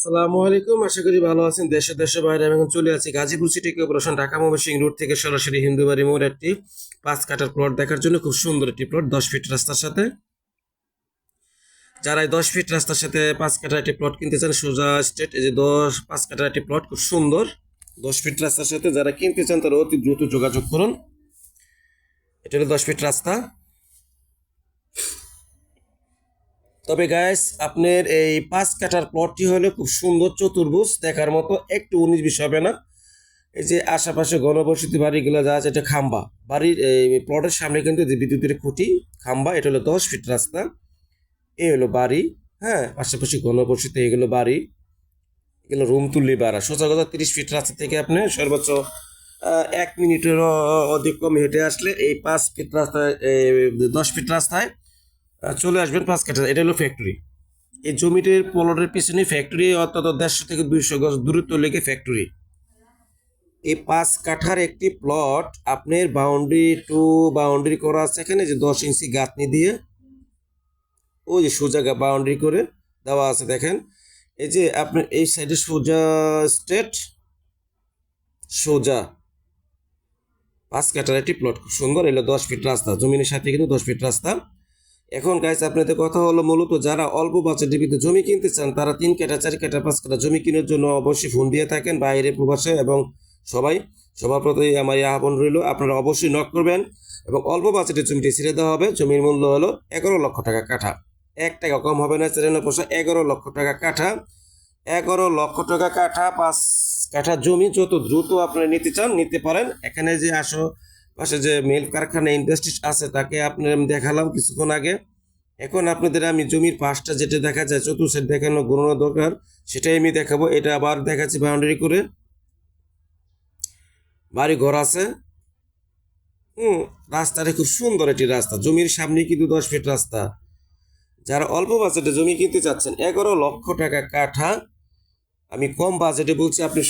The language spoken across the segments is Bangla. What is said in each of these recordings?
আসসালামু আলাইকুম, আশা করি ভালো আছেন। দেশের বাইরে আমি এখন চলে আছি Gazipur city corporation Dhaka Mymensingh road থেকে সরাসরি হিন্দুবাড়ি মোড় একটি 5 কাঠার প্লট দেখার জন্য। খুব সুন্দর একটি প্লট 10 ফিট রাস্তার সাথে। যারা এই 10 ফিট রাস্তার সাথে 5 কাঠা একটি প্লট কিনতে চান, সোজা স্ট্রেট, এই যে 5 কাঠার একটি প্লট খুব সুন্দর 10 ফিট রাস্তার সাথে যারা কিনতে চান তারা অতি দ্রুত যোগাযোগ করুন। এটা হলো 10 ফিট রাস্তা। তবে গাইস, আপনার এই 5 কাঠার প্লটটি হলো খুব সুন্দর, চতুর্ভুজ, দেখার মতো, একটু 19-20 হবে না। এই যে আশেপাশে ঘনবসতি বাড়িগুলো যা আছে, এটা খাম্বা বাড়ির, এই প্লটের সামনে কিন্তু যে বিদ্যুতের খুঁটি, খাম্বা। এটা হলো 10 ফিট রাস্তা। এই হলো বাড়ি। হ্যাঁ, আশেপাশে ঘনবসতি, এগুলো বাড়ি, এগুলো রুম তুললি বাড়া। সোজা কথা 30 ফিট রাস্তা থেকে আপনি সর্বোচ্চ 1 মিনিটেরও অধিক কম হেঁটে আসলে এই 5 ফিট রাস্তায়, 10 ফিট রাস্তায় চলে আসবেন 5 কাঠা। এটা হলো ফ্যাক্টরি। এই জমিটির প্লটের পিছনে ফ্যাক্টরি, অর্থাৎ 150 থেকে 200 গজ দূরত্ব লেগে ফ্যাক্টরি। এই 5 কাঠার একটি প্লট আপনার বাউন্ডারি টু বাউন্ডারি করা আছে এখানে, যে 10 ইঞ্চি গাঁথনি দিয়ে ওই যে সোজা বাউন্ডারি করে দেওয়া আছে। দেখেন, এই যে আপনার এই সাইডে সোজা স্ট্রেট, সোজা 5 কাঠার একটি প্লট খুব সুন্দর। এলো 10 ফিট রাস্তা, জমিনের সাথে কিন্তু 10 ফিট রাস্তা। এখন গাইস, আপনাদের কথা হলো মূলত যারা অল্প বাজেটের ভিতরে জমি কিনতে চান, তারা 3 কাঠা, 4 কাঠা, 5 কাঠা জমি কেনার জন্য অবশ্যই ফোন দিয়ে থাকেন, বাইরে প্রবাসে এবং সবাই। সবার প্রতি আমার এই আহ্বান রইল, আপনারা অবশ্যই নক করবেন এবং অল্প বাজেটের জমিটি ছেড়ে দেওয়া হবে। জমির মূল্য হলো 11 লক্ষ টাকা কাঠা। 1 টাকা কম হবে না, চ্যানেলের পয়সা 11 লক্ষ টাকা কাঠা। 11 লক্ষ টাকা কাঠা, 5 কাঠা জমি। যত দ্রুত আপনারা নিতে চান নিতে পারেন। এখানে যে আশেপাশে যে মিল কারখানা, ইন্ডাস্ট্রি আছে, তাকে আপনার আমি দেখালাম কিছুক্ষণ আগে। এখন আপনাদের আমি জমির পাশটা যেটা দেখা যায়, চতুর্থ দেখানো ঘোরানো দরকার, সেটাই আমি দেখাবো। এটা আবার দেখাচ্ছি বাউন্ডারি করে, বাড়ি ঘর আছে। রাস্তাটা খুব সুন্দর একটি রাস্তা, জমির সামনে কিন্তু 10 ফিট রাস্তা। যারা অল্প বাজেটে জমি কিনতে চাচ্ছেন, 11 লক্ষ টাকা কাঠা। আমি কম বাজেটে বলছি, আপনি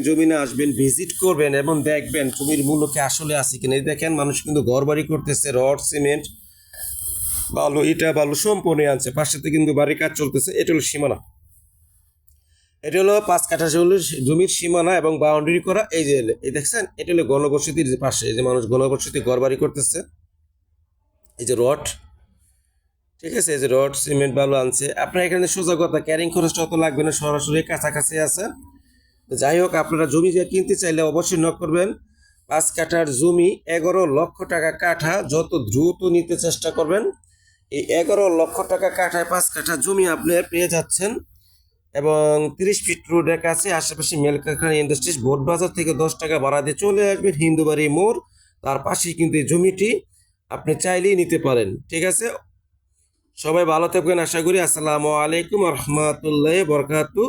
জমিনে আসবেন, ভিজিট করবেন এবং দেখবেন জমির মূল্য কি আসলে আছে কিনা। দেখেন, মানুষ কিন্তু ঘর বাড়ি করতেছে, রড, সিমেন্ট, বালু, ইটা, বালু সম্পূর্ণ আনছে। পাশেতে কিন্তু বাড়ির কাজ চলতেছে। এটা হলো সীমানা, এটা হলো 5 কাঠা জমির সীমানা এবং বাউন্ডারি করা। এই যে এই দেখছেন, এটা হলো ঘনবসতির যে পাশে, এই যে মানুষ ঘনবসতি ঘর বাড়ি করতেছে। এই যে রড, ঠিক আছে, এই যে রড, সিমেন্ট, বালু আনছে। আপনার এখানে সোজা কথা, ক্যারিং খরচটা অত লাগবে না, সরাসরি কাছাকাছি আছে। যাই হোক, আপনারা জমি যে কিনতে চাইলে অবশ্যই নক করবেন। 5 কাঠার জমি 11 লক্ষ টাকা কাঠা, যত দ্রুত নিতে চেষ্টা করবেন। এই 11 লক্ষ টাকা কাঠায় 5 কাঠা জমি আপনি পেয়ে যাচ্ছেন এবং 30 ফিট রোডের কাছে, আশেপাশে মেল কারখানা, ইন্ডাস্ট্রিজ, বোট বাজার থেকে 10 টাকা ভাড়া দিয়ে চলে আসবেন হিন্দুবাড়ি মোড়। তার পাশেই কিন্তু এই জমিটি আপনি চাইলেই নিতে পারেন। ঠিক আছে, সবাই ভালো থাকবেন আশা করি। আসসালামু আলাইকুম রহমতুল্লাহ বরকাতু।